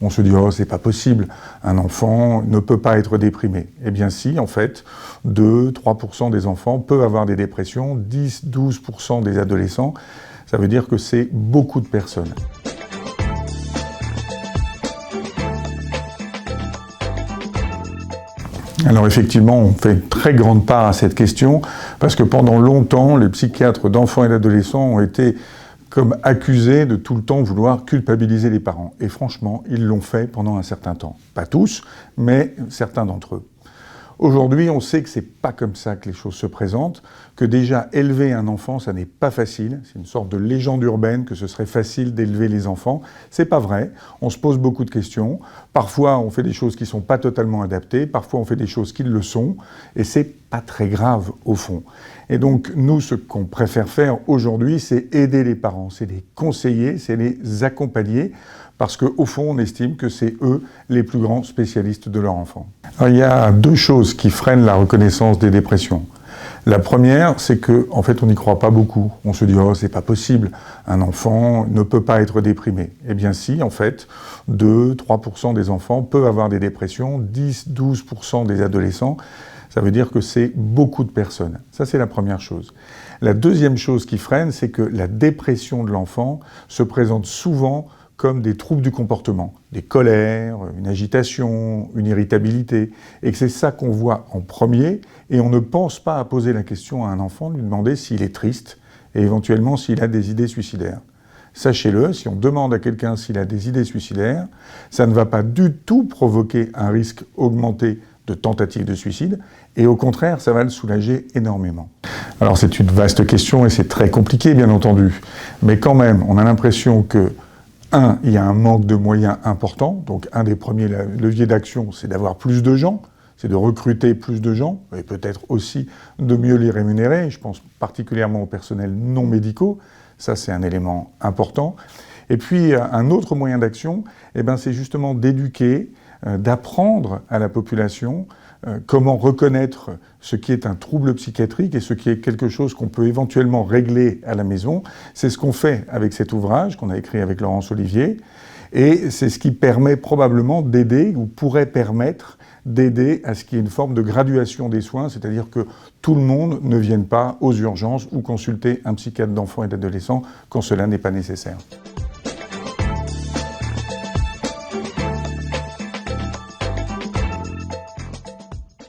On se dit « oh, c'est pas possible, un enfant ne peut pas être déprimé ». Eh bien si, en fait, 2-3% des enfants peuvent avoir des dépressions, 10-12% des adolescents, ça veut dire que c'est beaucoup de personnes. Alors effectivement, on fait une très grande part à cette question, parce que pendant longtemps, les psychiatres d'enfants et d'adolescents ont été comme accusés de tout le temps vouloir culpabiliser les parents. Et franchement, ils l'ont fait pendant un certain temps. Pas tous, mais certains d'entre eux. Aujourd'hui, on sait que c'est pas comme ça que les choses se présentent, que déjà élever un enfant, ça n'est pas facile. C'est une sorte de légende urbaine que ce serait facile d'élever les enfants. C'est pas vrai. On se pose beaucoup de questions. Parfois, on fait des choses qui sont pas totalement adaptées. Parfois, on fait des choses qui le sont. Et c'est pas très grave, au fond. Et donc, nous, ce qu'on préfère faire aujourd'hui, c'est aider les parents. C'est les conseiller, c'est les accompagner. Parce qu'au fond, on estime que c'est eux les plus grands spécialistes de leur enfant. Alors, il y a deux choses qui freinent la reconnaissance des dépressions. La première, c'est qu'en fait, on n'y croit pas beaucoup. On se dit « oh, c'est pas possible, un enfant ne peut pas être déprimé ». Eh bien si, en fait, 2-3% des enfants peuvent avoir des dépressions, 10-12% des adolescents. Ça veut dire que c'est beaucoup de personnes. Ça, c'est la première chose. La deuxième chose qui freine, c'est que la dépression de l'enfant se présente souvent comme des troubles du comportement, des colères, une agitation, une irritabilité, et que c'est ça qu'on voit en premier, et on ne pense pas à poser la question à un enfant, lui demander s'il est triste, et éventuellement s'il a des idées suicidaires. Sachez-le, si on demande à quelqu'un s'il a des idées suicidaires, ça ne va pas du tout provoquer un risque augmenté de tentative de suicide, et au contraire, ça va le soulager énormément. Alors c'est une vaste question, et c'est très compliqué, bien entendu, mais quand même, on a l'impression que il y a un manque de moyens important, donc un des premiers leviers d'action, c'est d'avoir plus de gens, c'est de recruter plus de gens, et peut-être aussi de mieux les rémunérer, je pense particulièrement au personnel non médicaux, ça c'est un élément important. Et puis un autre moyen d'action, c'est justement d'éduquer, d'apprendre à la population comment reconnaître ce qui est un trouble psychiatrique et ce qui est quelque chose qu'on peut éventuellement régler à la maison. C'est ce qu'on fait avec cet ouvrage qu'on a écrit avec Laurence Olivier, et c'est ce qui permet probablement d'aider, ou pourrait permettre d'aider à ce qu'il y ait une forme de graduation des soins, c'est-à-dire que tout le monde ne vienne pas aux urgences ou consulter un psychiatre d'enfants et d'adolescents quand cela n'est pas nécessaire.